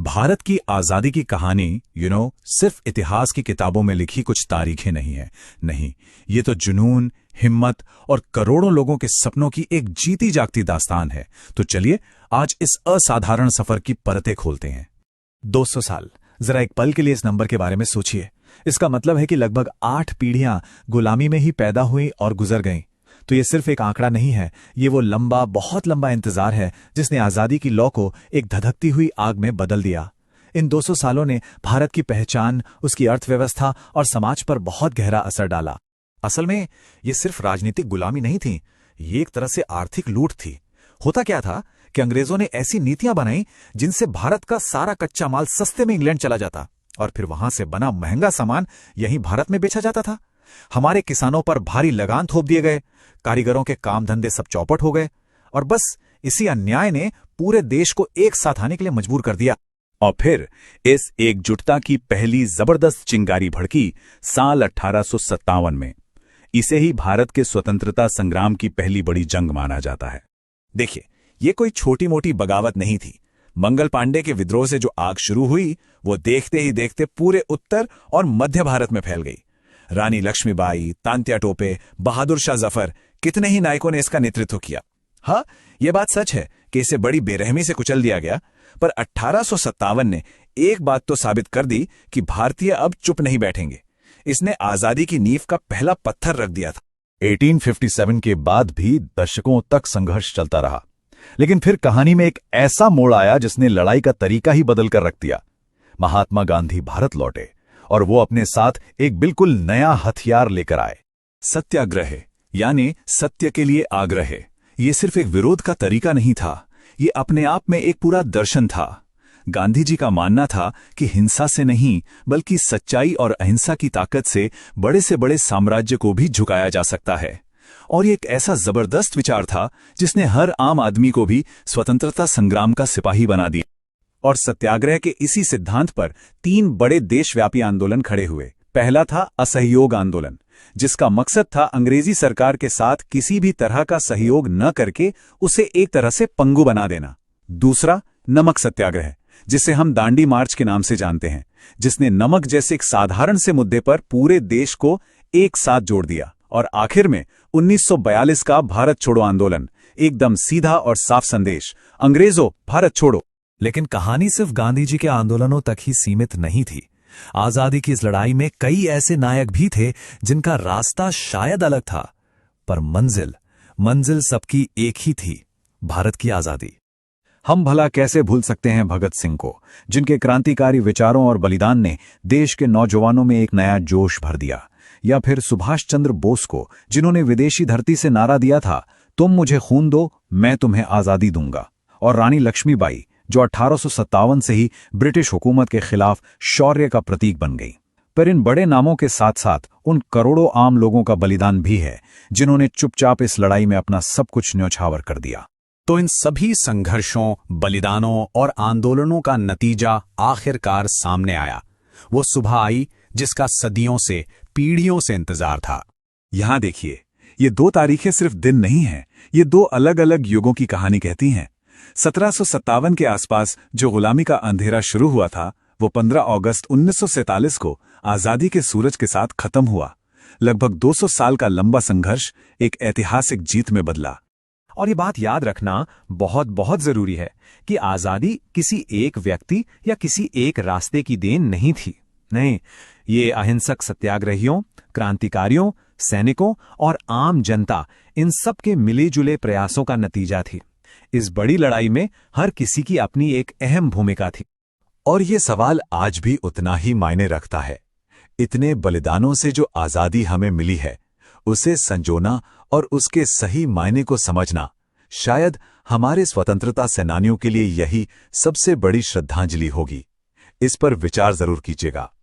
भारत की आजादी की कहानी सिर्फ इतिहास की किताबों में लिखी कुछ तारीखें नहीं है। नहीं, ये तो जुनून, हिम्मत और करोड़ों लोगों के सपनों की एक जीती जागती दास्तान है। तो चलिए आज इस असाधारण सफर की परतें खोलते हैं। 200 साल, जरा एक पल के लिए इस नंबर के बारे में सोचिए। इसका मतलब है कि लगभग 8 पीढ़ियां गुलामी में ही पैदा हुई और गुजर गईं। तो ये सिर्फ एक आंकड़ा नहीं है, ये वो लंबा, बहुत लंबा इंतजार है जिसने आजादी की लौ को एक धधकती हुई आग में बदल दिया। इन 200 सालों ने भारत की पहचान, उसकी अर्थव्यवस्था और समाज पर बहुत गहरा असर डाला। असल में ये सिर्फ राजनीतिक गुलामी नहीं थी, ये एक तरह से आर्थिक लूट थी। होता क्या था कि अंग्रेजों ने ऐसी नीतियां बनाई जिनसे भारत का सारा कच्चा माल सस्ते में इंग्लैंड चला जाता और फिर वहां से बना महंगा सामान यहीं भारत में बेचा जाता था। हमारे किसानों पर भारी लगान थोप दिए गए, कारीगरों के काम धंधे सब चौपट हो गए और बस इसी अन्याय ने पूरे देश को एक साथ आने के लिए मजबूर कर दिया। और फिर इस एकजुटता की पहली जबरदस्त चिंगारी भड़की साल 1857 में। इसे ही भारत के स्वतंत्रता संग्राम की पहली बड़ी जंग माना जाता है। देखिए, ये कोई छोटी मोटी बगावत नहीं थी। मंगल पांडे के विद्रोह से जो आग शुरू हुई वो देखते ही देखते पूरे उत्तर और मध्य भारत में फैल गई। रानी लक्ष्मीबाई, तांत्या टोपे, बहादुर शाह जफर, कितने ही नायकों ने इसका नेतृत्व किया। हाँ, यह बात सच है कि इसे बड़ी बेरहमी से कुचल दिया गया, पर 1857 ने एक बात तो साबित कर दी कि भारतीय अब चुप नहीं बैठेंगे। इसने आजादी की नींव का पहला पत्थर रख दिया था। 1857 के बाद भी दशकों तक संघर्ष चलता रहा, लेकिन फिर कहानी में एक ऐसा मोड़ आया जिसने लड़ाई का तरीका ही बदल कर रख दिया। महात्मा गांधी भारत लौटे और वो अपने साथ एक बिल्कुल नया हथियार लेकर आए। सत्याग्रह, यानी सत्य के लिए आग्रह। ये सिर्फ एक विरोध का तरीका नहीं था, ये अपने आप में एक पूरा दर्शन था। गांधी जी का मानना था कि हिंसा से नहीं बल्कि सच्चाई और अहिंसा की ताकत से बड़े साम्राज्य को भी झुकाया जा सकता है। और ये एक ऐसा जबरदस्त विचार था जिसने हर आम आदमी को भी स्वतंत्रता संग्राम का सिपाही बना दिया। और सत्याग्रह के इसी सिद्धांत पर 3 बड़े देशव्यापी आंदोलन खड़े हुए। पहला था असहयोग आंदोलन, जिसका मकसद था अंग्रेजी सरकार के साथ किसी भी तरह का सहयोग न करके उसे एक तरह से पंगु बना देना। दूसरा, नमक सत्याग्रह, जिसे हम दांडी मार्च के नाम से जानते हैं, जिसने नमक जैसे एक साधारण से मुद्दे पर पूरे देश को एक साथ जोड़ दिया। और आखिर में 1942 का भारत छोड़ो आंदोलन, एकदम सीधा और साफ संदेश, अंग्रेजों भारत छोड़ो। लेकिन कहानी सिर्फ गांधी जी के आंदोलनों तक ही सीमित नहीं थी। आजादी की इस लड़ाई में कई ऐसे नायक भी थे जिनका रास्ता शायद अलग था, पर मंजिल सबकी एक ही थी, भारत की आजादी। हम भला कैसे भूल सकते हैं भगत सिंह को, जिनके क्रांतिकारी विचारों और बलिदान ने देश के नौजवानों में एक नया जोश भर दिया। या फिर सुभाष चंद्र बोस को, जिन्होंने विदेशी धरती से नारा दिया था, तुम मुझे खून दो, मैं तुम्हें आजादी दूंगा। और रानी लक्ष्मीबाई, जो 1857 से ही ब्रिटिश हुकूमत के खिलाफ शौर्य का प्रतीक बन गई। पर इन बड़े नामों के साथ साथ उन करोड़ों आम लोगों का बलिदान भी है जिन्होंने चुपचाप इस लड़ाई में अपना सब कुछ न्यौछावर कर दिया। तो इन सभी संघर्षों, बलिदानों और आंदोलनों का नतीजा आखिरकार सामने आया। वो सुबह आई जिसका सदियों से, पीढ़ियों से इंतजार था। यहां देखिए, ये 2 तारीखें सिर्फ दिन नहीं हैं, ये 2 अलग अलग युगों की कहानी कहती हैं। 1757 के आसपास जो गुलामी का अंधेरा शुरू हुआ था, वो 15 अगस्त 1947 को आजादी के सूरज के साथ खत्म हुआ। लगभग 200 साल का लंबा संघर्ष एक ऐतिहासिक जीत में बदला। और ये बात याद रखना बहुत बहुत जरूरी है कि आजादी किसी एक व्यक्ति या किसी एक रास्ते की देन नहीं थी। नहीं, ये अहिंसक सत्याग्रहियों, क्रांतिकारियों, सैनिकों और आम जनता, इन सब के मिले जुले प्रयासों का नतीजा थी। इस बड़ी लड़ाई में हर किसी की अपनी एक अहम भूमिका थी। और ये सवाल आज भी उतना ही मायने रखता है। इतने बलिदानों से जो आजादी हमें मिली है, उसे संजोना और उसके सही मायने को समझना शायद हमारे स्वतंत्रता सेनानियों के लिए यही सबसे बड़ी श्रद्धांजलि होगी। इस पर विचार जरूर कीजिएगा।